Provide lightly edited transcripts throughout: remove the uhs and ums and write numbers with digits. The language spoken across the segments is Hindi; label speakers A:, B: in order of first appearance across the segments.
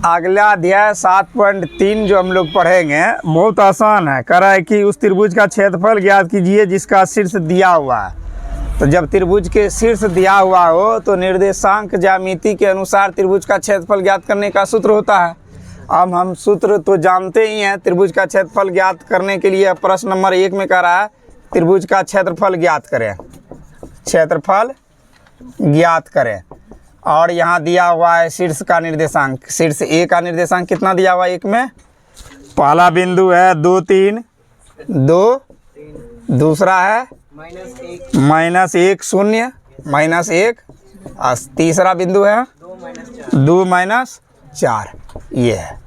A: अगला अध्याय 7.3 जो हम लोग पढ़ेंगे बहुत आसान है। कह रहा है कि उस त्रिभुज का क्षेत्रफल ज्ञात कीजिए जिसका शीर्ष दिया हुआ है। तो जब त्रिभुज के शीर्ष दिया हुआ हो तो निर्देशांक ज्यामिति के अनुसार त्रिभुज का क्षेत्रफल ज्ञात करने का सूत्र होता है। अब हम सूत्र तो जानते ही हैं। त्रिभुज का क्षेत्रफल ज्ञात करने के लिए प्रश्न नंबर 1 में कह रहा है त्रिभुज का क्षेत्रफल ज्ञात करें, क्षेत्रफल ज्ञात करें। और यहाँ दिया हुआ है शीर्ष का निर्देशांक। शीर्ष ए का निर्देशांक कितना दिया हुआ है? 1 में पहला बिंदु है 2 3 2, दूसरा है -1 0 -1, और तीसरा बिंदु है 2 -4। ये है।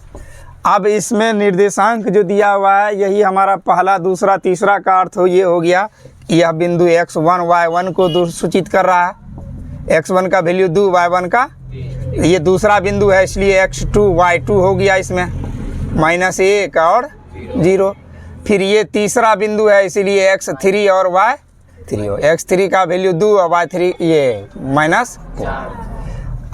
A: अब इसमें निर्देशांक जो दिया हुआ है यही हमारा पहला दूसरा तीसरा का अर्थ ये हो गया। यह बिंदु x1 y1 को सूचित कर रहा है। x1 का वैल्यू 2, y1 का ये दूसरा बिंदु है इसलिए x2 y2 हो गया इसमें -1 और 0। फिर ये तीसरा बिंदु है इसीलिए x3 और y3 हो। x3 का वैल्यू 2 और y3 ये -4।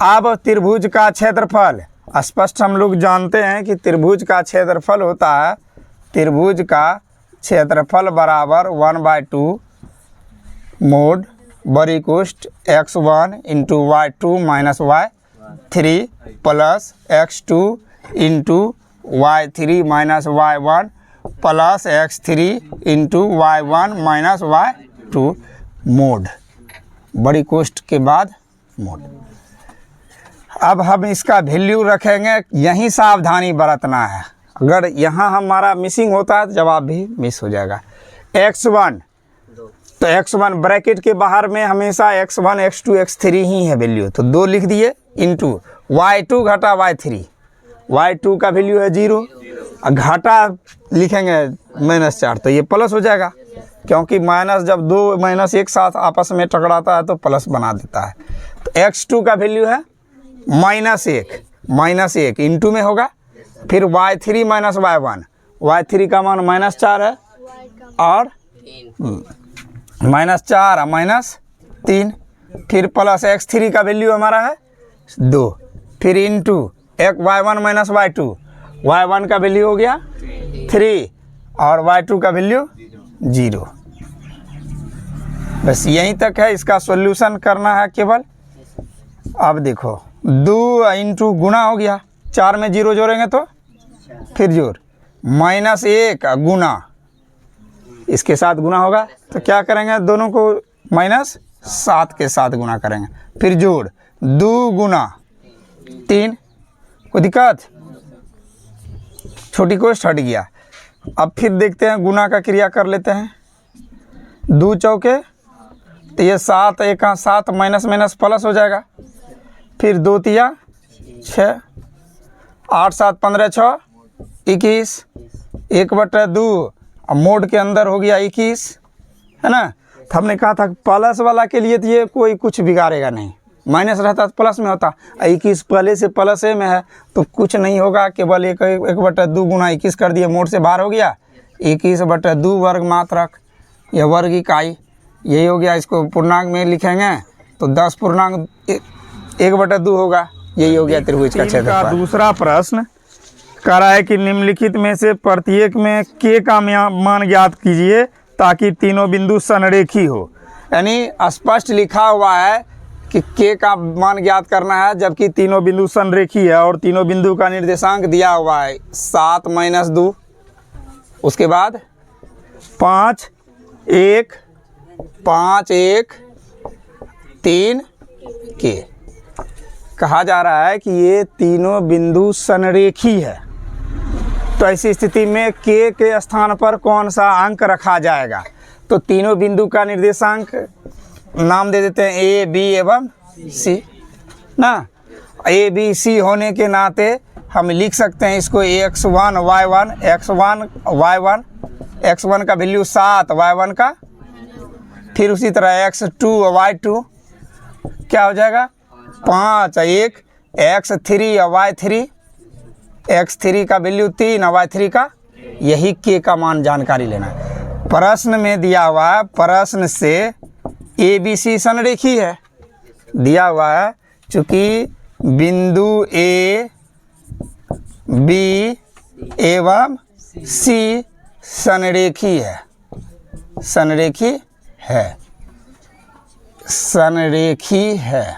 A: अब त्रिभुज का क्षेत्रफल स्पष्ट हम लोग जानते हैं कि त्रिभुज का क्षेत्रफल होता है, त्रिभुज का क्षेत्रफल बराबर 1/2 मोड बड़ी कुष्ठ x1 into y2 minus y3 plus x2 into y3 minus y1 plus x3 into y1 minus y2 mode बड़ी कुष्ठ के बाद मोड। अब हम इसका वैल्यू रखेंगे। यहीं सावधानी बरतना है। अगर यहाँ हमारा मिसिंग होता है तो जवाब भी मिस हो जाएगा। x1 तो x1 ब्रैकेट के बाहर में हमेशा x1 x2 x3 ही है वैल्यू, तो 2 लिख दिए इंटू y2 घटा y3। y2 का वैल्यू है 0 और घटा लिखेंगे -4 तो ये प्लस हो जाएगा, क्योंकि माइनस जब 2 माइनस एक साथ आपस में टकराता है तो प्लस बना देता है। तो x2 का वैल्यू है -1 इंटू में होगा। फिर y3 माइनस y1, y3 का मान -4 है और -4 और -3, फिर प्लस x3 का वैल्यू हमारा है 2, फिर इंटू एक y1 माइनस y2, y1 का वैल्यू हो गया 3 और y2 का वैल्यू 0। बस यहीं तक है। इसका सॉल्यूशन करना है केवल। अब देखो 2 इंटू गुना हो गया, 4 में 0 जोड़ेंगे तो फिर जोड़ -1 गुना इसके साथ गुना होगा तो क्या करेंगे, दोनों को -7 के साथ गुना करेंगे, फिर जोड़ 2 गुना 3। कोई दिक्कत? छोटी कोष्ठ हट गया। अब फिर देखते हैं गुना का क्रिया कर लेते हैं। 2 चौके तो ये 7 1 7 माइनस माइनस प्लस हो जाएगा। फिर 2 तिया 6, 8 7 15 6 21, 1/2 और मोड के अंदर हो गया 21, है ना। तो हमने कहा था प्लस वाला के लिए तो ये कोई कुछ बिगाड़ेगा नहीं, माइनस रहता तो प्लस में होता। 21 पहले से प्लस में है तो कुछ नहीं होगा, केवल 1/2 गुना 21 कर दिए, मोड से बाहर हो गया। 21/2 वर्ग मात्रक, यह वर्ग इकाई यही हो गया। इसको पूर्णांक में लिखेंगे तो 10 पूर्णांक 1/2 होगा। यही हो गया त्रिभुज का क्षेत्रफल। दूसरा प्रश्न कह रहा है कि निम्नलिखित में से प्रत्येक में k का मान ज्ञात कीजिए ताकि तीनों बिंदु संरेखी हो। यानी स्पष्ट लिखा हुआ है कि k का मान ज्ञात करना है जबकि तीनों बिंदु संरेखी है और तीनों बिंदु का निर्देशांक दिया हुआ है 7 - 2, उसके बाद 5 1 5 1 3 k। कहा जा रहा है कि ये तीनों बिंदु संरेखी है, तो ऐसी स्थिति में k के स्थान पर कौन सा अंक रखा जाएगा। तो तीनों बिंदु का निर्देशांक नाम दे देते हैं a b एवं c ना। a b c होने के नाते हम लिख सकते हैं इसको x1 y1 x1 y1, x1 का वैल्यू 7 y1 का, फिर उसी तरह x2 y2 क्या हो जाएगा 5 1 x3 और y3, x3 का वैल्यू 3 और y3 का, यही k का मान जानकारी लेना है। प्रश्न में दिया हुआ है, प्रश्न से ए बी सी संरेखी है दिया हुआ है, चूँकि बिंदु ए बी एवं सी संरेखी है, संरेखी है, संरेखी है।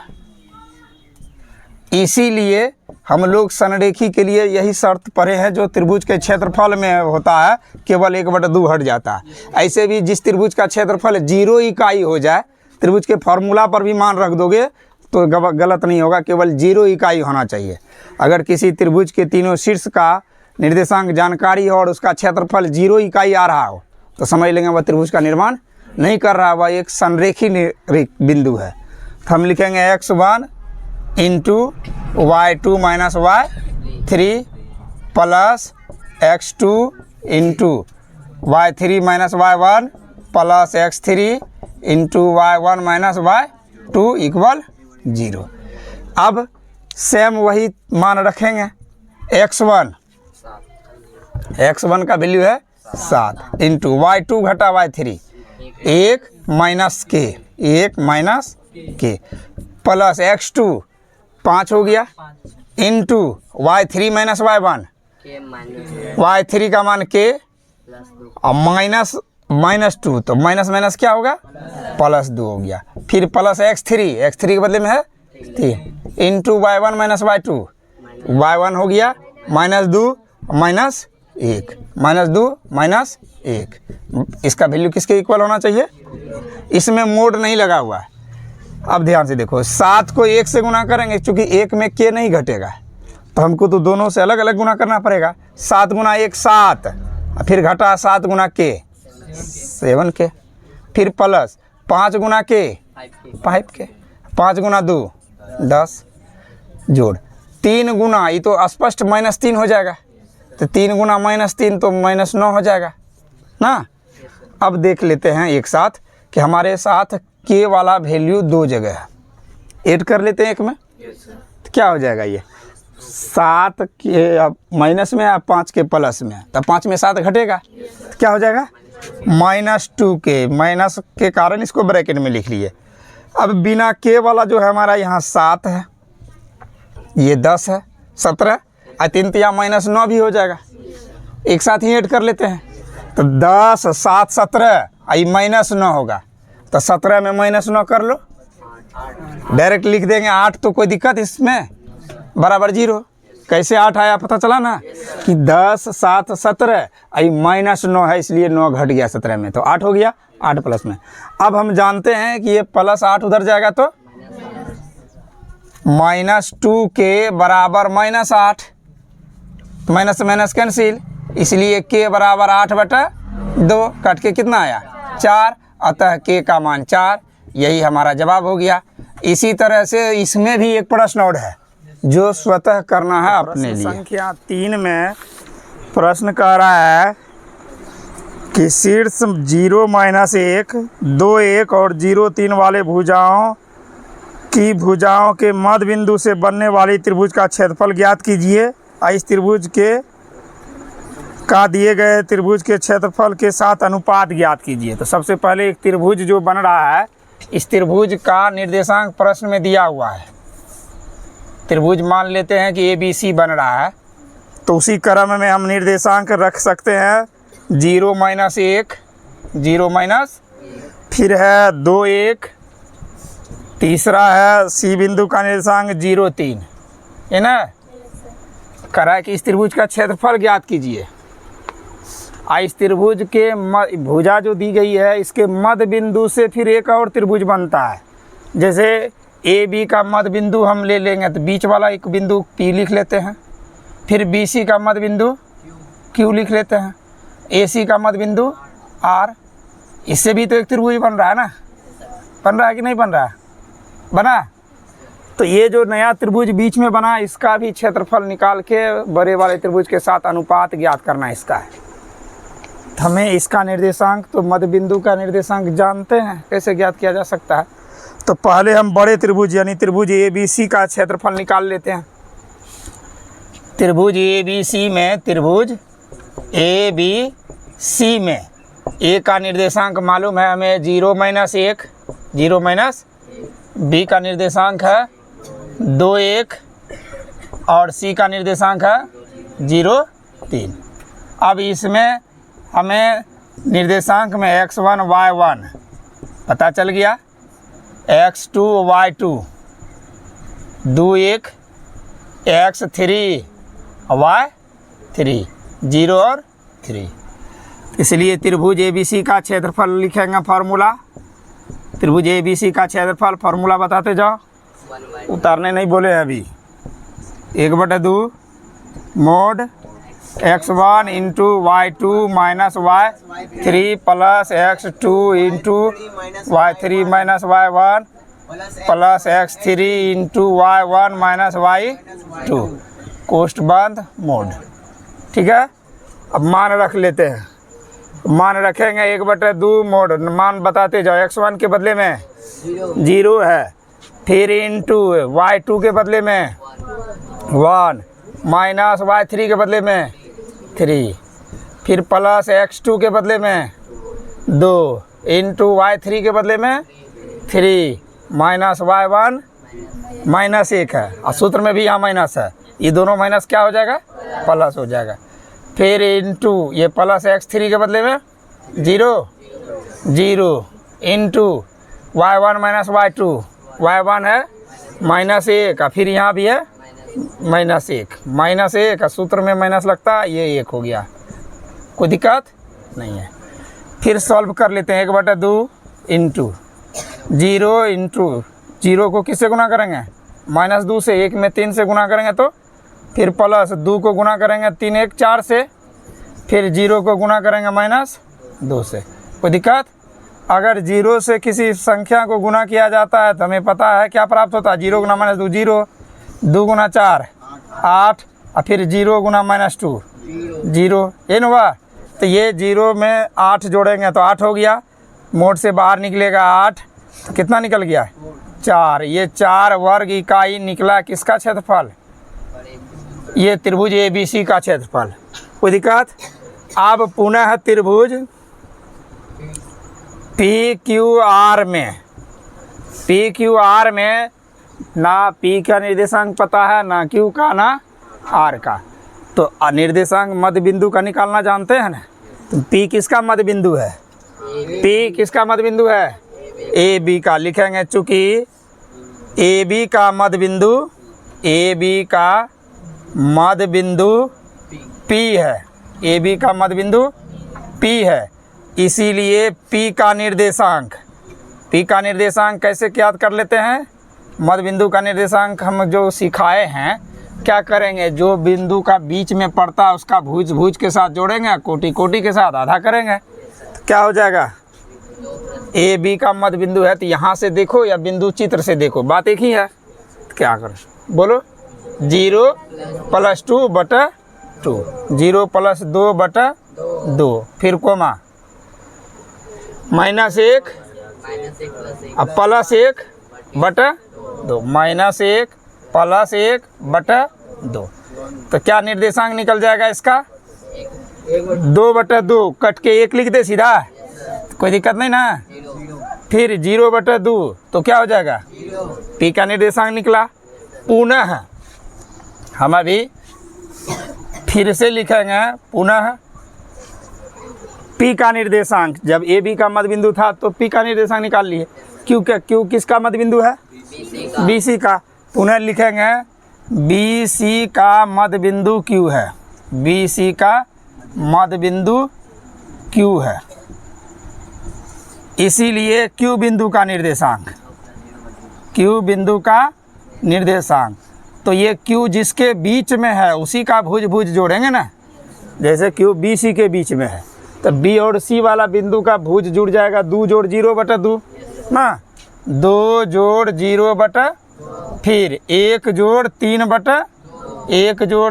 A: इसीलिए हम लोग संरेखी के लिए यही शर्त पढ़े हैं जो त्रिभुज के क्षेत्रफल में होता है, केवल 1/2 हट जाता है। ऐसे भी जिस त्रिभुज का क्षेत्रफल 0 इकाई हो जाए, त्रिभुज के फॉर्मूला पर भी मान रख दोगे तो गलत नहीं होगा, केवल 0 इकाई होना चाहिए। अगर किसी त्रिभुज के तीनों शीर्ष का निर्देशांक जानकारी हो और उसका क्षेत्रफल 0 इकाई आ रहा हो तो समझ लेंगे वह त्रिभुज का निर्माण नहीं कर रहा, वह एक संरेखी बिंदु है। तो हम लिखेंगे x1 into y2 minus y3 plus x2 into y3 minus y1 plus x3 into y1 minus y2 equal 0। अब सेम वही मान रखेंगे। x1 का वैल्यू है 7 इंटू y2 घटा y3 1 माइनस के प्लस x2 5 हो गया into y3 minus y1 y3 का मान के और माइनस 2 तो माइनस क्या होगा प्लस 2 हो गया। फिर प्लस x3 के बदले में है 3 into y1 minus y2 y1 हो गया -2 माइनस 1 इसका वैल्यू किसके इक्वल होना चाहिए? इसमें मोड नहीं लगा हुआ है। अब ध्यान से देखो, 7 को 1 से गुना करेंगे, क्योंकि 1 में के नहीं घटेगा तो हमको तो दोनों से अलग अलग गुना करना पड़ेगा। 7 गुना 1 7, फिर घटा 7 गुना के 7 के, फिर प्लस 5 गुना के 5 के, 5 गुना 2 10 जोड़ 3 गुना, ये तो स्पष्ट -3 हो जाएगा, तो 3 गुना -3 तो -9 हो जाएगा ना। अब देख लेते हैं एक साथ कि हमारे साथ के वाला वैल्यू 2 जगह है, ऐड कर लेते हैं एक में, तो क्या हो जाएगा ये 7 के माइनस में या 5 के प्लस में, तब 5 में 7 घटेगा तो क्या हो जाएगा -2 के, माइनस के कारण इसको ब्रैकेट में लिख लिए। अब बिना के वाला जो है हमारा यहाँ 7 है, ये 10 है 17 और 3 या -9 भी हो जाएगा, एक साथ ही ऐड कर लेते हैं। तो 10 7 17 आई -9 होगा, तो 17 में -9 कर लो, डायरेक्ट लिख देंगे 8, तो कोई दिक्कत इसमें बराबर 0। कैसे 8 आया पता चला ना कि 10 7 17 आई -9 है, इसलिए 9 घट गया 17 में, तो 8 हो गया 8 प्लस में। अब हम जानते हैं कि ये +8 उधर जाएगा तो -2 के बराबर -8, माइनस कैंसिल, इसलिए के बराबर 8/2 कट के कितना आया 4, अतः के का मान 4, यही हमारा जवाब हो गया। इसी तरह से इसमें भी एक प्रश्न और है जो स्वतः करना है अपने लिए। संख्या 3 में प्रश्न कह रहा है कि शीर्ष 0 -1 2 1 और 0 3 वाले भुजाओं के मध्य बिंदु से बनने वाली त्रिभुज का क्षेत्रफल ज्ञात कीजिए। इस त्रिभुज का दिए गए त्रिभुज के क्षेत्रफल के साथ अनुपात ज्ञात कीजिए। तो सबसे पहले एक त्रिभुज जो बन रहा है, इस त्रिभुज का निर्देशांक प्रश्न में दिया हुआ है। त्रिभुज मान लेते हैं कि ABC बन रहा है, तो उसी क्रम में हम निर्देशांक रख सकते हैं 0 -1 फिर है 2 1, तीसरा है C बिंदु का निर्देशांक 0 3, है ना। करा कि इस त्रिभुज का क्षेत्रफल ज्ञात कीजिए। इस त्रिभुज के भुजा जो दी गई है, इसके मध्य बिंदु से फिर एक और त्रिभुज बनता है। जैसे AB का मध्य बिंदु हम ले लेंगे तो बीच वाला एक बिंदु P लिख लेते हैं, फिर BC का मध्य बिंदु Q लिख लेते हैं, AC का मध्य बिंदु R। इससे भी तो एक त्रिभुज बन रहा है ना, बन रहा है कि नहीं बन रहा है? बना। तो ये जो नया त्रिभुज बीच में बना, इसका भी क्षेत्रफल निकाल के बड़े वाले त्रिभुज के साथ अनुपात ज्ञात करना इसका है। हमें इसका निर्देशांक, तो मध्य बिंदु का निर्देशांक जानते हैं, कैसे ज्ञात किया जा सकता है। तो पहले हम बड़े त्रिभुज यानी त्रिभुज ABC का क्षेत्रफल निकाल लेते हैं। त्रिभुज ABC में A का निर्देशांक मालूम है हमें 0 -1 B का निर्देशांक है 2 1 और C का निर्देशांक है 0 3। अब इसमें हमें निर्देशांक में x1 y1 पता चल गया, x2 y2 2 1 x3 y3 0 और 3। इसलिए त्रिभुज ABC का क्षेत्रफल लिखेंगे फार्मूला। त्रिभुज ABC का क्षेत्रफल फार्मूला बताते जाओ, उतारने नहीं बोले अभी। 1/2 mode x1 into y2 minus y3 plus x2 into y3 minus y1 plus x3 into y1 minus y2 कोष्ठ बंद मोड। ठीक है, अब मान रख लेते हैं। मान रखेंगे 1/2 मोड, मान बताते जाओ। x1 के बदले में 0 है, फिर इंटू y2 के बदले में 1 माइनस y3 के बदले में 3, फिर प्लस x2 के बदले में 2 इंटू y3 के बदले में 3 माइनस y1 माइनस 1 है, और सूत्र में भी यहाँ माइनस है, ये दोनों माइनस क्या हो जाएगा, प्लस हो जाएगा। फिर इंटू ये प्लस x3 के बदले में 0 into y1 minus y2, y1 है माइनस 1, फिर यहाँ भी है माइनस 1, सूत्र में माइनस लगता है, ये 1 हो गया, कोई दिक्कत नहीं है। फिर सॉल्व कर लेते हैं। 1/2 इंटू 0 को किससे गुना करेंगे, -2 से, 1 में 3 से गुना करेंगे तो, फिर प्लस 2 को गुना करेंगे 3 1 4 से, फिर 0 को गुना करेंगे -2 से। कोई दिक्कत? अगर 0 से किसी संख्या को गुना किया जाता है तो हमें पता है क्या प्राप्त होता है, 0 गुना -2 0, 2 गुना 4 8, और फिर 0 गुना -2 0, ये ना हुआ। तो ये 0 में 8 जोड़ेंगे तो 8 हो गया, मोड से बाहर निकलेगा 8, तो कितना निकल गया 4। ये 4 वर्ग इकाई निकला किसका क्षेत्रफल, ये त्रिभुज ABC का क्षेत्रफल। कोई दिक्कत? अब पुनः त्रिभुज PQR में ना P का निर्देशांक पता है, ना Q का, ना R का, तो निर्देशांक मध्य बिंदु का निकालना जानते हैं ना। तो P किसका मध्य बिंदु है, P किसका मध्य बिंदु है, AB का लिखेंगे, चूँकि AB का मध्य बिंदु P है, AB का मध्य बिंदु P है, इसीलिए P का निर्देशांक कैसे ज्ञात कर लेते हैं। मध्य बिंदु का निर्देशांक हम जो सिखाए हैं, क्या करेंगे, जो बिंदु का बीच में पड़ता है उसका भुज के साथ जोड़ेंगे, कोटि के साथ आधा करेंगे, तो क्या हो जाएगा, AB का मध्य बिंदु है, तो यहाँ से देखो या बिंदु चित्र से देखो, बात एक ही है। तो क्या करो, बोलो, 0 + 2/2, 0 + 2/2, फिर कोमा -1 अब +1/2, -1 + 1/2, तो क्या निर्देशांक निकल जाएगा इसका, 2/2, कट के 1 लिख दे सीधा, कोई दिक्कत नहीं ना। फिर 0/2, तो क्या हो जाएगा, P का निर्देशांक निकला। पुनः हम अभी फिर से लिखेंगे, पुनः P का निर्देशांक, जब AB का मध्य बिंदु था तो P का निर्देशांक निकाल लिए। Q किसका मध्य बिंदु है, BC का, पुनः लिखेंगे BC का मध्य बिंदु Q है, BC का मध्य बिंदु Q है, इसीलिए Q बिंदु का निर्देशांक, तो ये Q जिसके बीच में है उसी का भुज जोड़ेंगे ना। जैसे Q BC के बीच में है तो B और C वाला बिंदु का भुज जुड़ जाएगा, 2 जोड़ 0/2 ना, 2 जोड़ 0/, फिर 1 जोड़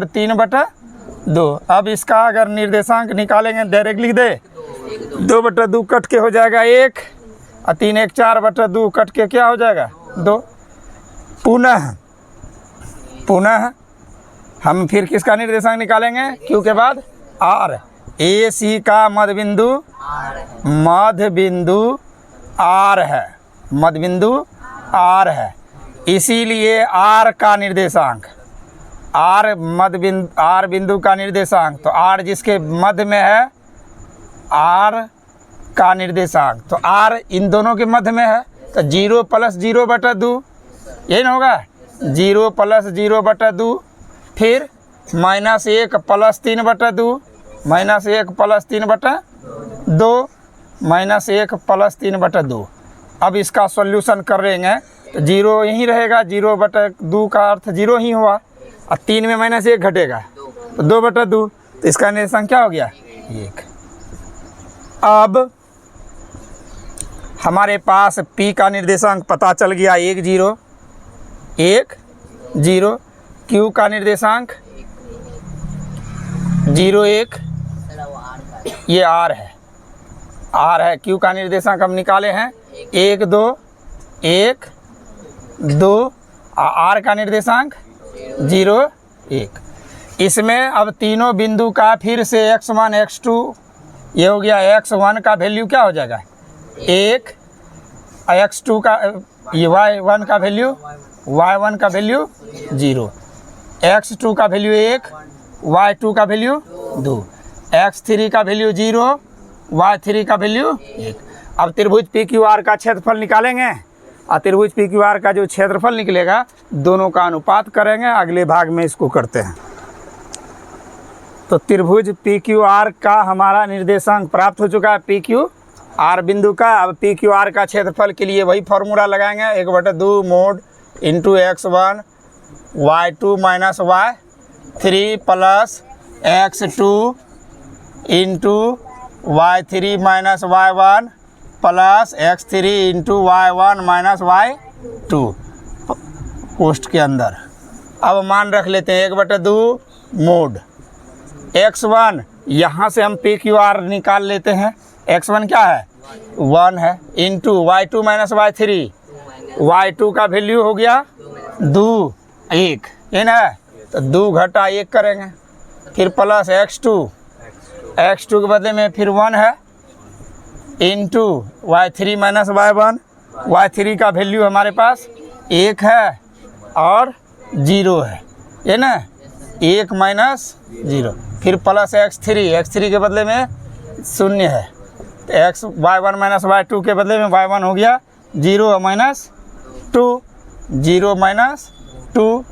A: 3/2। अब इसका अगर निर्देशांक निकालेंगे, डायरेक्ट लिख दे, 2/2 कट के हो जाएगा 1, और 3 1 4/2 कट के क्या हो जाएगा 2। पुनः हम फिर किसका निर्देशांक निकालेंगे, Q के बाद R, AC का मध्य बिंदु R है, इसीलिए R का आर बिंदु का निर्देशांक, तो आर जिसके मध्य में है, आर का निर्देशांक, तो आर इन दोनों के मध्य में है, तो 0 + 0/2 यही ना होगा, 0 + 0/2, फिर -1 + 3/2, -1 + 3/2, -1 + 3/2। अब इसका सॉल्यूशन करेंगे तो 0 यहीं रहेगा, 0/2 का अर्थ 0 ही हुआ, और 3 में -1 घटेगा तो 2/2, तो इसका निर्देशांक क्या हो गया, 1। अब हमारे पास P का निर्देशांक पता चल गया, 1 0 1 0, Q का निर्देशांक 0 1, ये R है, Q का निर्देशांक हम निकाले हैं 1 2 1 2, R का निर्देशांक 0 1। इसमें अब तीनों बिंदु का फिर से x1 x2, ये हो गया, x1 का वैल्यू क्या हो जाएगा 1, x2 का ये y1 का वैल्यू, y1 का वैल्यू 0, x2 का वैल्यू 1, y2 का वैल्यू 2, x3 का वैल्यू 0, y3 का वैल्यू 1। अब त्रिभुज PQR का क्षेत्रफल निकालेंगे, और त्रिभुज PQR का जो क्षेत्रफल निकलेगा दोनों का अनुपात करेंगे। अगले भाग में इसको करते हैं। तो त्रिभुज PQR का हमारा निर्देशांक प्राप्त हो चुका है, PQR बिंदु का। अब PQR का क्षेत्रफल के लिए वही फॉर्मूला लगाएंगे, 1/2 mode into x1 y2 minus y3 plus x2 into y3 minus y1 plus x3 into y1 minus y2 post के अंदर। अब मान रख लेते हैं 1/2 मोड x1, यहाँ से हम PQR निकाल लेते हैं। x1 क्या है 1 है, into y2 minus y3, y2 का वैल्यू हो गया 2 1, ये ना, तो 2 घटा 1 करेंगे, फिर प्लस x2 के बदले में फिर 1 है, into y3 minus y1, y3 का वैल्यू हमारे पास 1 है और 0 है, ये ना, 1 माइनस 0, फिर प्लस x3 के बदले में 0 है, तो y1 माइनस y2 के बदले में y1 हो गया 0 माइनस 2, 0 माइनस 2,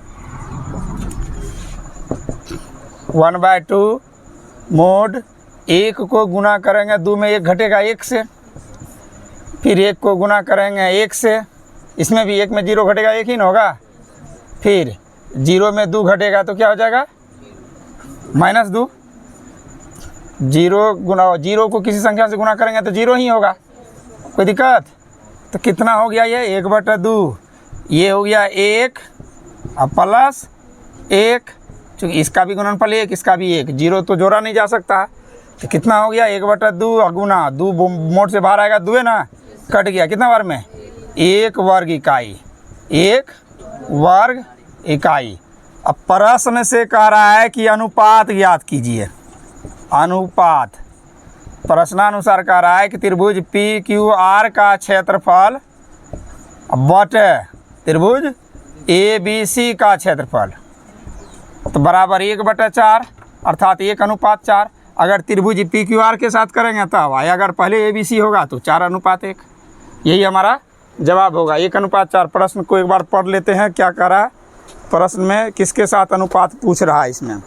A: 1/2 मोड 1 को गुना करेंगे 2 में 1 घटेगा 1 से, फिर 1 को गुना करेंगे 1 से, इसमें भी 1 में 0 घटेगा 1 ही ना होगा, फिर 0 में 2 घटेगा तो क्या हो जाएगा -2, 0 को किसी संख्या से गुना करेंगे तो 0 ही होगा, कोई दिक्कत। तो कितना हो गया ये 1/2, ये हो गया 1 और प्लस 1, चूँकि इसका भी गुणनफल 1 इसका भी 1, 0 तो जोड़ा नहीं जा सकता, तो कितना हो गया 1/2 और गुना 2 मोड से बाहर आएगा 2 है ना, कट गया कितना बार में 1 वर्ग इकाई, 1 वर्ग इकाई। अब प्रश्न से कह रहा है कि अनुपात ज्ञात कीजिए, अनुपात प्रश्नानुसार कह रहा है कि त्रिभुज PQR का क्षेत्रफल बटे त्रिभुज ABC का क्षेत्रफल तो बराबर 1/4, अर्थात 1:4। अगर त्रिभुज PQR के साथ करेंगे तब, अगर पहले ABC होगा तो 4:1, यही हमारा जवाब होगा 1:4। प्रश्न को एक बार पढ़ लेते हैं क्या कह रहा है प्रश्न में, किसके साथ अनुपात पूछ रहा है। इसमें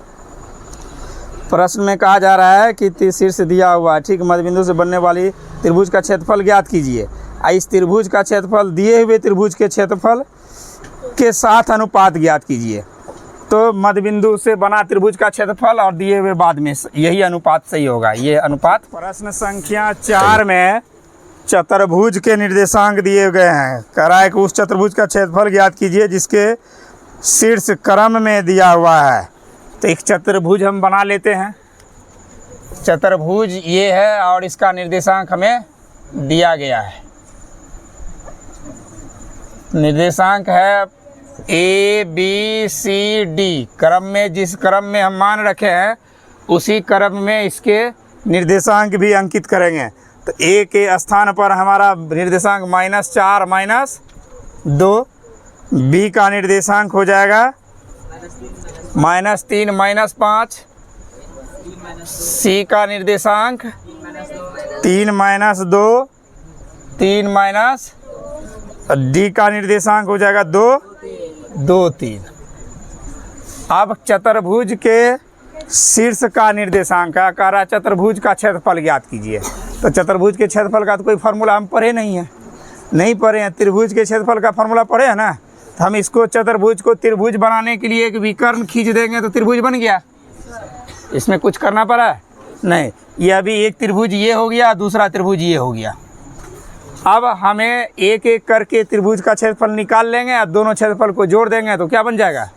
A: प्रश्न में कहा जा रहा है कि शीर्ष दिया हुआ ठीक मध्यबिंदु से बनने वाली त्रिभुज का क्षेत्रफल ज्ञात कीजिए। इस त्रिभुज का क्षेत्रफल दिए हुए त्रिभुज के क्षेत्रफल के साथ अनुपात ज्ञात कीजिए। तो मध्यबिंदु से बना त्रिभुज का क्षेत्रफल और दिए हुए बाद में यही अनुपात सही होगा, ये अनुपात। प्रश्न संख्या 4 में चतुर्भुज के निर्देशांक दिए गए हैं। कह रहा है कि उस चतुर्भुज का क्षेत्रफल ज्ञात कीजिए जिसके शीर्ष क्रम में दिया हुआ है। तो एक चतुर्भुज हम बना लेते हैं। चतुर्भुज ये है और इसका निर्देशांक हमें दिया गया है। निर्देशांक है ABCD, क्रम में जिस क्रम में हम मान रखे हैं उसी क्रम में इसके निर्देशांक भी अंकित करेंगे। तो A के स्थान पर हमारा निर्देशांक -4 -2, B का निर्देशांक हो जाएगा -3 -5, सी का निर्देशांक 3 -2, 3 माइनस, डी का निर्देशांक हो जाएगा 2, 2 3। अब चतुर्भुज के शीर्ष का निर्देशांक है, कह रहा चतुर्भुज का क्षेत्रफल ज्ञात कीजिए। तो चतुर्भुज के क्षेत्रफल का तो कोई फार्मूला हम पढ़े नहीं है, नहीं पढ़े हैं। त्रिभुज के क्षेत्रफल का फार्मूला पढ़े है ना, तो हम इसको चतुर्भुज को त्रिभुज बनाने के लिए एक विकर्ण खींच देंगे तो त्रिभुज बन गया। इसमें कुछ करना पड़ा नहीं। ये अभी एक त्रिभुज ये हो गया, दूसरा त्रिभुज ये हो गया। अब हमें एक एक करके त्रिभुज का क्षेत्रफल निकाल लेंगे और दोनों क्षेत्रफल को जोड़ देंगे तो क्या बन जाएगा,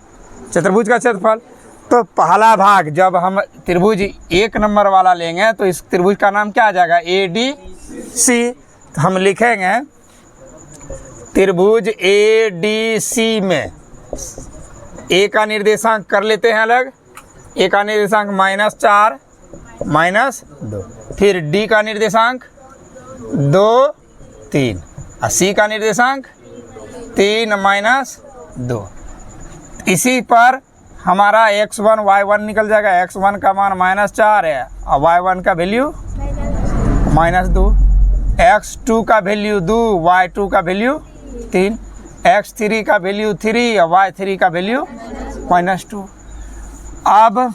A: चतुर्भुज का क्षेत्रफल। तो पहला भाग जब हम त्रिभुज 1 नंबर वाला लेंगे तो इस त्रिभुज का नाम क्या आ जाएगा, ADC। तो हम लिखेंगे त्रिभुज ADC में ए का निर्देशांक कर लेते हैं अलग, ए का निर्देशांक -4 -2, फिर डी का निर्देशांक 2 3 और सी का निर्देशांक 3 -2। इसी पर हमारा x1 y1 निकल जाएगा। x1 का मान -4 है और y1 का वैल्यू -2, x2 का वैल्यू 2, y2 का वैल्यू 3, x3 का वैल्यू 3 और y3 का वैल्यू -2। अब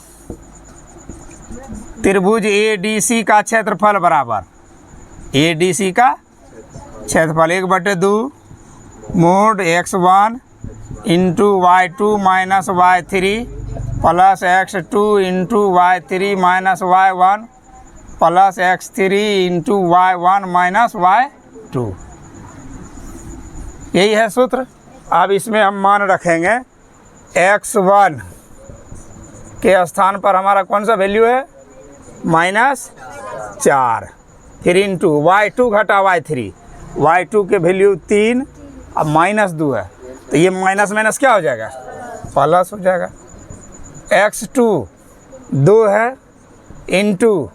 A: त्रिभुज ADC का क्षेत्रफल बराबर ADC का क्षेत्रफल 1/2 mode x1 into y2 minus y3 plus x2 into y3 minus y1 plus x3 into y1 minus y2। यही है सूत्र। अब इसमें हम मान रखेंगे x1 के स्थान पर हमारा कौन सा वैल्यू है, -4, फिर इंटू y2 घटा y3, y2 के वैल्यू 3 अब -2 है तो ये माइनस माइनस क्या हो जाएगा, प्लस हो जाएगा। x2 2 है इंटू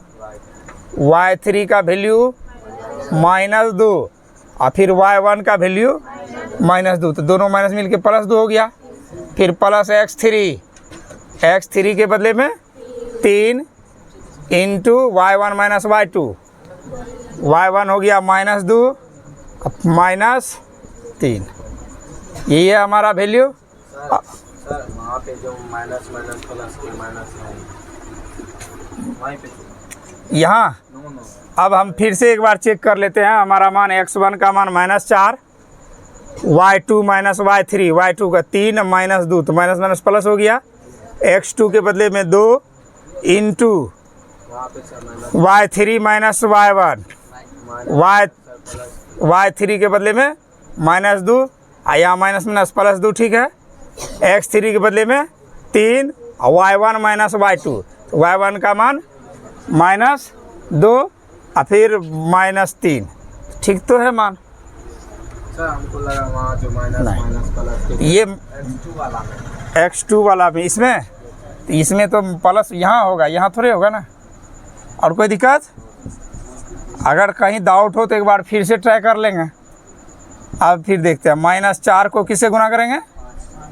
A: y3 का वैल्यू -2 और फिर y1 का वैल्यू -2, तो दोनों माइनस मिल के +2 हो गया। फिर प्लस x3 के बदले में 3 into y1 minus y2, y1 हो गया -2 -3। यही है हमारा वैल्यू।
B: सर वहाँ पे जो माइनस प्लस के माइनस है वहीं पे
A: यहाँ अब हम फिर से एक बार चेक कर लेते हैं। हमारा मान x1 का मान -4, y2 माइनस y3, y2 का 3 -2 तो माइनस माइनस प्लस हो गया। x2 के बदले में 2 into y3 minus y1, y3 के बदले में -2 यहाँ माइनस माइनस +2 ठीक है। x3 के बदले में 3 और y1 माइनस y2, तो y1 का मान -2 और फिर -3 ठीक तो है मान।
B: सर हमको लगा वहाँ जो माइनस प्लस
A: ये
B: x2 वाला में
A: x2 वाला में इसमें तो प्लस यहाँ होगा, यहाँ थोड़े होगा ना। और कोई दिक्कत, अगर कहीं डाउट हो तो एक बार फिर से ट्राई कर लेंगे। अब फिर देखते हैं -4 को किससे गुना करेंगे,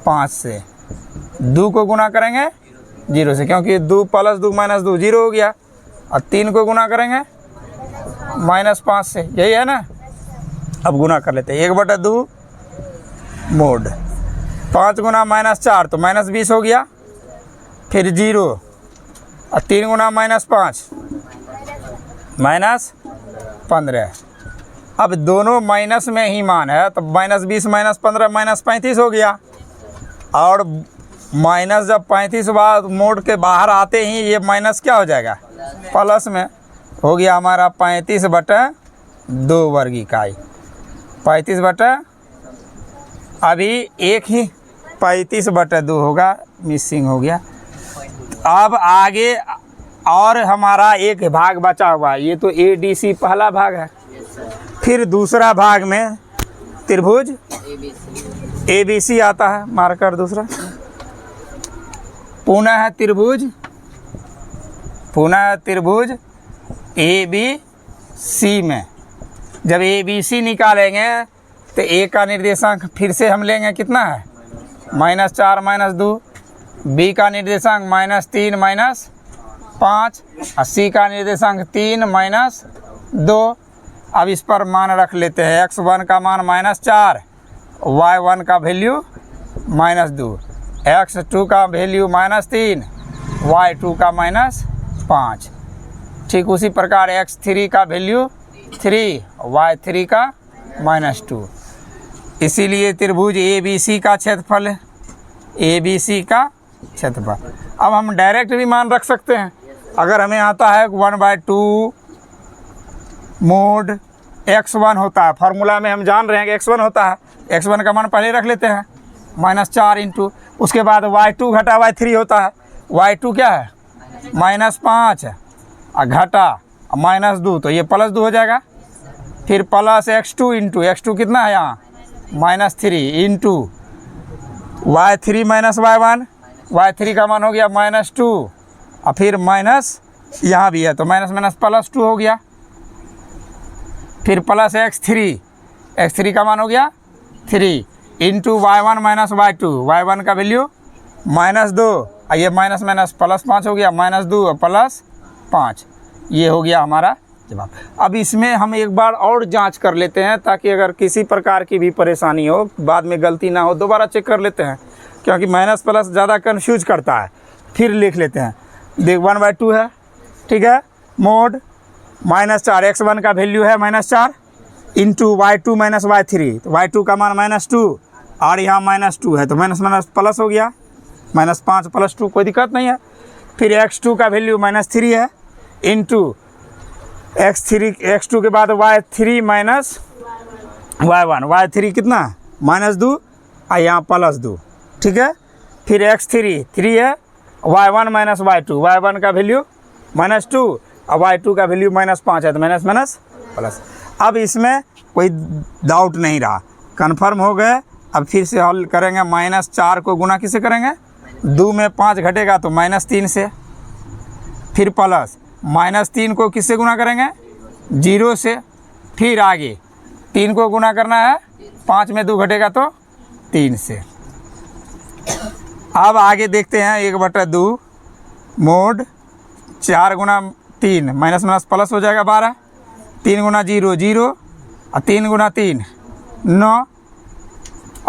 A: 5 से, 2 को गुना करेंगे 0 से, क्योंकि 2 + 2 -2 0 हो गया, और 3 को गुना करेंगे -5 से, यही है ना। अब गुना कर लेते हैं 1/2 मोड 5 गुना -4 तो -20 हो गया, फिर 0 और 3 गुना -5 -15। अब दोनों माइनस में ही मान है तो -20 -15 -35 हो गया। और माइनस जब 35 बाद मोड के बाहर आते ही ये माइनस क्या हो जाएगा, प्लस में हो गया हमारा 35/2 वर्ग इकाई। 35 अभी एक ही 35/2 होगा, मिसिंग हो गया। अब आगे और हमारा एक भाग बचा हुआ है, ये तो ADC पहला भाग है। फिर दूसरा भाग में त्रिभुज ABC आता है, मार्कर दूसरा। पुनः त्रिभुज ABC में जब ABC निकालेंगे तो A का निर्देशांक फिर से हम लेंगे कितना है, -4 -2 बी का निर्देशांक -3 -5 और सी का निर्देशांक 3 -2। अब इस पर मान रख लेते हैं। x1 का मान -4, y1 का वैल्यू -2, x2 का वैल्यू -3, y2 का -5। ठीक उसी प्रकार x3 का वैल्यू 3, y3 का -2। इसीलिए त्रिभुज ABC का क्षेत्रफल है, ABC का क्षेत्रफल। अब हम डायरेक्ट भी मान रख सकते हैं। अगर हमें आता है 1/2 मोड x1 होता है, फार्मूला में हम जान रहे हैं कि x1 होता है, x1 का मान पहले रख लेते हैं -4 इंटू, उसके बाद y2 घटा y3 होता है, y2 क्या है -5 और घटा -2, तो ये +2 हो जाएगा। फिर प्लस x2 इंटू, x2 कितना है यहाँ -3 इंटू y3 -y1, y3 का मान हो गया -2 और फिर माइनस यहाँ भी है तो माइनस +2 हो गया। फिर प्लस x3 का मान हो गया 3 इंटू y1 -y2, y1 का वैल्यू -2 और ये माइनस +5 हो गया, -2 और +5, ये हो गया हमारा जवाब। अब इसमें हम एक बार और जांच कर लेते हैं ताकि अगर किसी प्रकार की भी परेशानी हो, बाद में गलती ना हो, दोबारा चेक कर लेते हैं, क्योंकि माइनस प्लस ज़्यादा कन्फ्यूज करता है। फिर लिख लेते हैं, देख 1/2 है, ठीक है, मोड -4, x1 का वैल्यू है -4 इंटू y2 -y3, तो y2 का मान -2 और यहाँ -2 है तो माइनस प्लस हो गया, -5 + 2, कोई दिक्कत नहीं है। फिर x2 का वैल्यू -3 है इंटू x2 के बाद y3 -y1, y3 कितना -2 और यहाँ +2, ठीक है। फिर x3 3 है, y1 -y2, y1 का वैल्यू -2 और y2 का वैल्यू -5 है तो माइनस प्लस। अब इसमें कोई डाउट नहीं रहा, कन्फर्म हो गए। अब फिर से हल करेंगे, -4 को गुना किससे करेंगे, 2 में 5 घटेगा तो -3 से, फिर प्लस -3 को किससे गुना करेंगे 0 से, फिर आगे 3 को गुना करना है, 5 में 2 घटेगा तो 3 से। अब आगे देखते हैं 1/2 मोड 4 गुना 3 माइनस प्लस हो जाएगा 12, 3 गुना 0 0 और 3 गुना 3 9,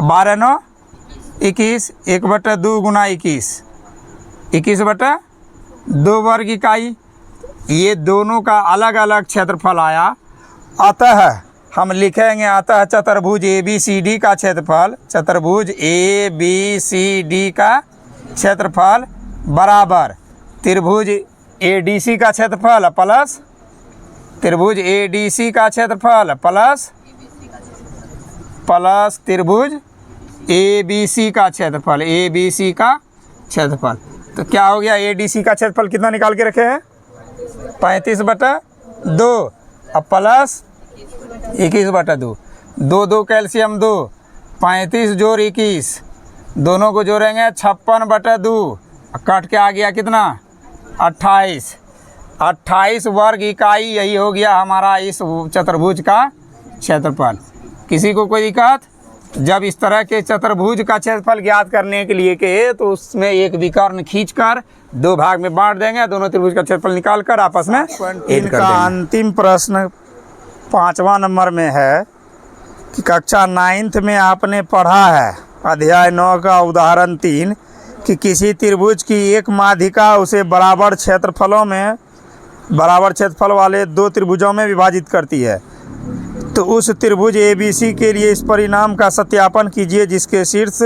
A: 12 9 21, 1/2 गुना 21 21/2 वर्ग इकाई। ये दोनों का अलग अलग क्षेत्रफल आया, अतः हम लिखेंगे अतः चतुर्भुज ABCD का क्षेत्रफल, चतुर्भुज ABCD का क्षेत्रफल बराबर त्रिभुज ADC का क्षेत्रफल प्लस त्रिभुज ADC का क्षेत्रफल प्लस त्रिभुज ABC का क्षेत्रफल, ABC का क्षेत्रफल। तो क्या हो गया, ADC का क्षेत्रफल कितना निकाल के रखे हैं 35/2 और प्लस 21/2, 2 कैल्शियम 2, 35 जोड़ 21, दोनों को जोड़ेंगे 56/2, कट के आ गया कितना 28 वर्ग इकाई। यही हो गया हमारा इस चतुर्भुज का क्षेत्रफल। किसी को कोई दिक्कत? जब इस तरह के चतुर्भुज का क्षेत्रफल ज्ञात करने के लिए कहे तो उसमें एक विकर्ण खींचकर 2 भाग में बांट देंगे, दोनों त्रिभुज का क्षेत्रफल निकालकर आपस में ऐड कर देंगे। अंतिम प्रश्न 5वां नंबर में है कि कक्षा 9th में आपने पढ़ा है अध्याय 9 का उदाहरण 3 कि किसी त्रिभुज की एक माध्यिका उसे बराबर क्षेत्रफल वाले 2 त्रिभुजों में विभाजित करती है। तो उस त्रिभुज ABC के लिए इस परिणाम का सत्यापन कीजिए जिसके शीर्ष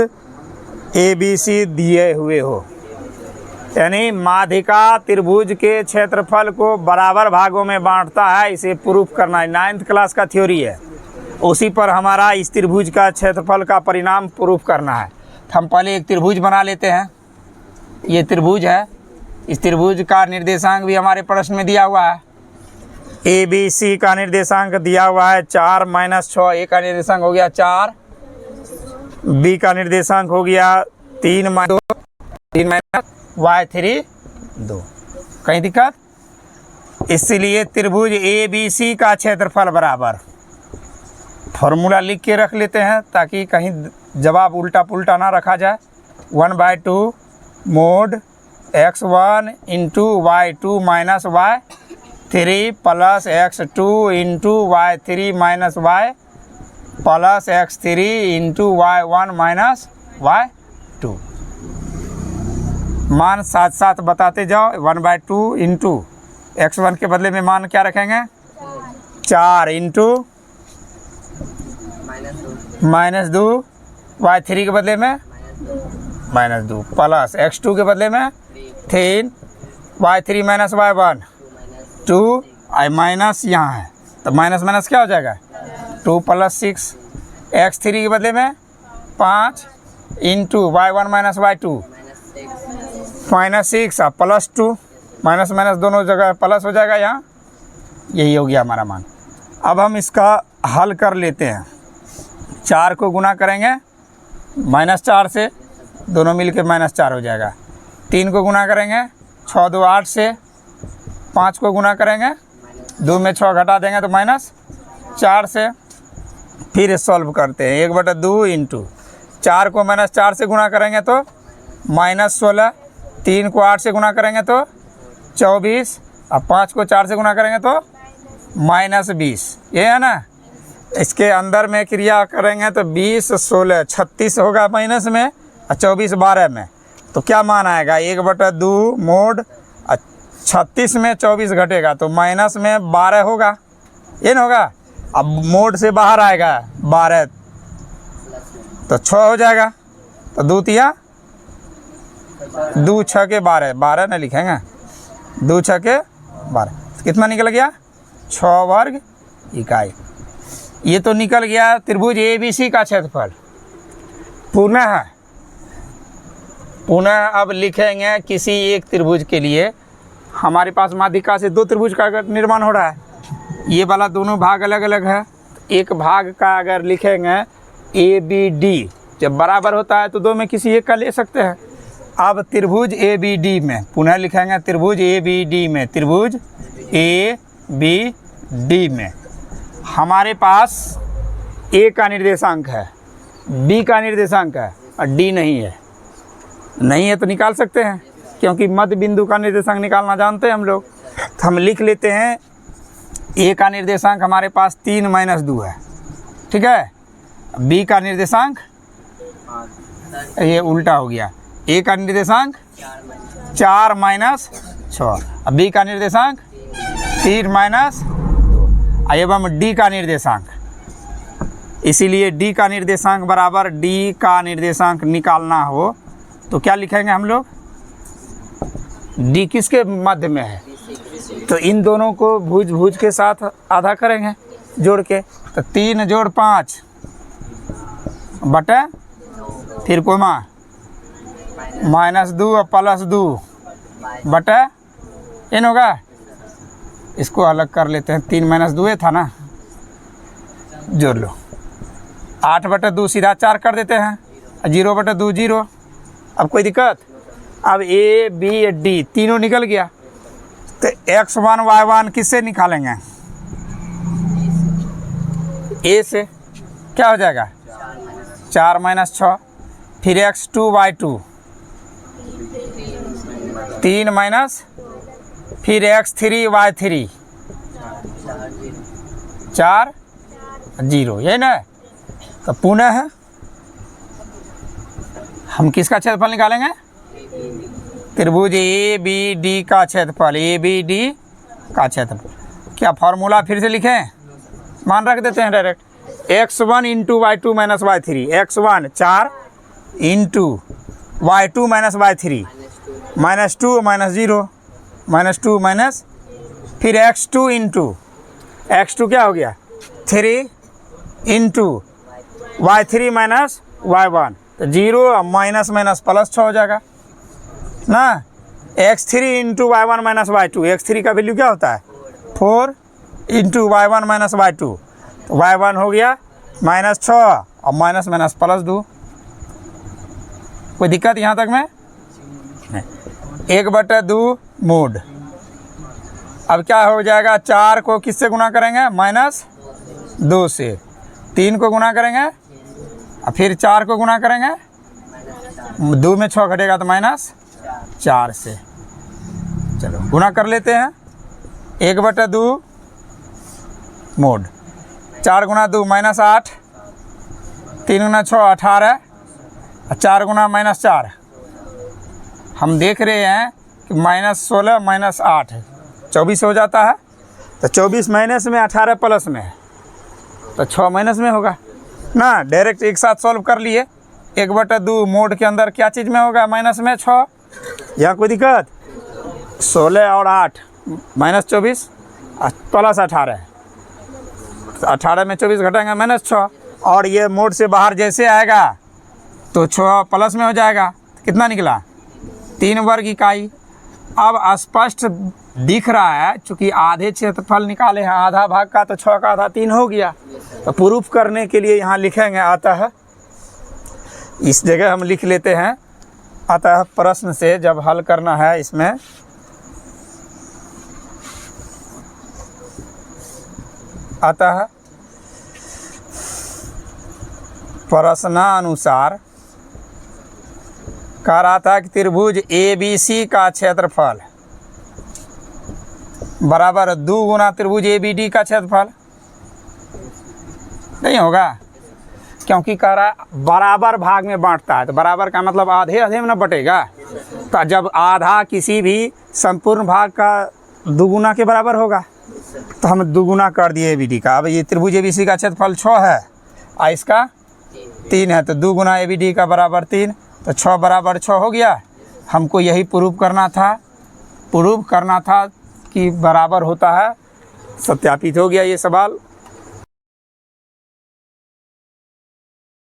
A: ABC दिए हुए हो। यानी माध्यिका त्रिभुज के क्षेत्रफल को बराबर भागों में बांटता है, इसे प्रूफ करना है। 9th क्लास का थ्योरी है, उसी पर हमारा इस त्रिभुज का क्षेत्रफल का परिणाम प्रूफ करना है। तो हम पहले एक त्रिभुज बना लेते हैं। ये त्रिभुज है, इस त्रिभुज का निर्देशांक भी हमारे प्रश्न में दिया हुआ है। ABC का निर्देशांक दिया हुआ है 4 - 6, A का निर्देशांक हो गया 4, B का निर्देशांक हो गया 3 - 2, 3 - y3 2। कहीं दिक्कत? इसलिए त्रिभुज ABC का क्षेत्रफल बराबर, फॉर्मूला लिख के रख लेते हैं ताकि कहीं जवाब उल्टा पुल्टा ना रखा जाए। 1/2 mode x1 into y2 minus y3 plus x2 into y3 minus y plus x3 into y1 minus y2। मान साथ साथ बताते जाओ। 1/2 इंटू x1 के बदले में मान क्या रखेंगे 4 इंटू -2 y3 के बदले में -2 प्लस x2 के बदले में 3 y3 माइनस y1 2 आई माइनस यहाँ है तो माइनस माइनस क्या हो जाएगा 2 प्लस 6 x3 के बदले में 5 into y1 minus y2 -6 plus 2 minus minus दोनों जगह प्लस हो जाएगा यहाँ। यही हो गया हमारा मान। अब हम इसका हल कर लेते हैं। 4 को गुना करेंगे -4 से, दोनों मिलके -4 हो जाएगा। 3 को गुना करेंगे 6 2 8 से, 5 को गुना करेंगे 2 में 6 घटा देंगे तो -4 से। फिर सॉल्व करते हैं 1/2 इंटू 4 को -4 से गुना करेंगे तो -16, 3 को 8 से गुना करेंगे तो 24 और 5 को 4 से गुना करेंगे तो -20। ये है ना। इसके अंदर में क्रिया करेंगे तो 20 16 36 होगा माइनस में और 24 12 में, तो क्या मान आएगा 1/2 मोड 36 में 24 घटेगा तो माइनस में 12 होगा। ये ना होगा। अब मोड से बाहर आएगा 12 तो 6 हो जाएगा। तो 2 तिया 2 6 के 12 12 ना लिखेंगे 2 6 के 12 कितना निकल गया 6 वर्ग इकाई। ये तो निकल गया त्रिभुज ABC का क्षेत्रफल। पुनः अब लिखेंगे किसी एक त्रिभुज के लिए। हमारे पास माध्यिका से 2 त्रिभुज का अगर निर्माण हो रहा है, ये वाला दोनों भाग अलग अलग है। एक भाग का अगर लिखेंगे ABD, जब बराबर होता है तो 2 में किसी एक का ले सकते हैं। अब त्रिभुज ABD में पुनः लिखेंगे त्रिभुज ABD में, त्रिभुज ABD में हमारे पास A का निर्देशांक है, B का निर्देशांक है और D नहीं है तो निकाल सकते हैं, क्योंकि मध्य बिंदु का निर्देशांक निकालना जानते हैं हम लोग। तो हम लिख लेते हैं A का निर्देशांक हमारे पास 3 - 2 है, ठीक है। B का निर्देशांक ये उल्टा हो गया, A का निर्देशांक 4 - 6 और B का निर्देशांक 3 - 2 एवं D का निर्देशांक। इसीलिए D का निर्देशांक बराबर D का निर्देशांक निकालना हो तो क्या लिखेंगे हम लोग, D किसके मध्य में है, तो इन दोनों को भुज के साथ आधा करेंगे जोड़ के, तो 3 + 5 बटे फिर कोमा -2 और +2 बटे इन होगा। इसको अलग कर लेते हैं, 3 - 2 था ना, जोड़ लो। 8/2 सीधा 4 कर देते हैं, 0/2 0। अब कोई दिक्कत। अब A B D तीनों निकल गया तो x1 y1 किससे निकालेंगे, A से। क्या हो जाएगा 4 - 6, फिर x2 y2 3 - फिर x3 y3 4 0, ये ना। तो पुनः हम किसका क्षेत्रफल निकालेंगे, त्रिभुज ABD का क्षेत्रफल, ABD का क्षेत्रफल। क्या फॉर्मूला फिर से लिखें, मान रख देते हैं direct. x1 into y2 minus y3, x1 4 into y2 minus y3 -2 -0 -2 minus, फिर x2 इंटू x2 क्या हो गया 3 इंटू y3 माइनस y1 तो 0 माइनस माइनस प्लस 6 हो जाएगा ना। x3 into y1 minus y2, x3 का वैल्यू क्या होता है 4 इंटू y1 माइनस y2, तो y1 हो गया -6 और माइनस माइनस +2। कोई दिक्कत यहाँ तक में नहीं। 1/2 मोड। अब क्या हो जाएगा, 4 को किससे गुना करेंगे -2 से, 3 को गुना करेंगे और फिर 4 को गुना करेंगे, 2 में 6 घटेगा तो 4 से। चलो गुना कर लेते हैं। 1/2 मोड 4 गुना 2 -8, 3 गुना 6 18, 4 गुना -4 हम देख रहे हैं कि -16 -8 24 हो जाता है। तो 24 माइनस में 18 प्लस में है तो 6 माइनस में होगा ना। डायरेक्ट एक साथ सॉल्व कर लिए। 1/2 मोड के अंदर क्या चीज़ में होगा? माइनस में 6। यहाँ कोई दिक्कत? 16 और 8 -24 प्लस 18, 18 में 24 घटाएंगे -6, और ये मोड से बाहर जैसे आएगा तो 6 प्लस में हो जाएगा। कितना निकला? 3 वर्ग इकाई। अब स्पष्ट दिख रहा है चूँकि आधे क्षेत्रफल निकाले हैं, आधा भाग का तो 6 का आधा 3 हो गया। तो प्रूफ करने के लिए यहाँ लिखेंगे अतः, इस जगह हम लिख लेते हैं अतः प्रश्न से जब हल करना है इसमें अतः प्रश्नानुसार कह रहा था कि त्रिभुज ABC का क्षेत्रफल बराबर 2 गुना त्रिभुज ABD का क्षेत्रफल। नहीं होगा क्योंकि कह रहा है बराबर भाग में बांटता है, तो बराबर का मतलब आधे आधे में ना बटेगा। तो जब आधा किसी भी संपूर्ण भाग का 2 गुना के बराबर होगा तो हम 2 गुना कर दिए ABD का। अब ये त्रिभुज ABC का क्षेत्रफल 6 है और इसका 3 है, तो 2 गुना ABD का बराबर 3, तो 6 बराबर 6 हो गया। हमको यही प्रूफ करना था कि बराबर होता है। सत्यापित हो गया ये सवाल।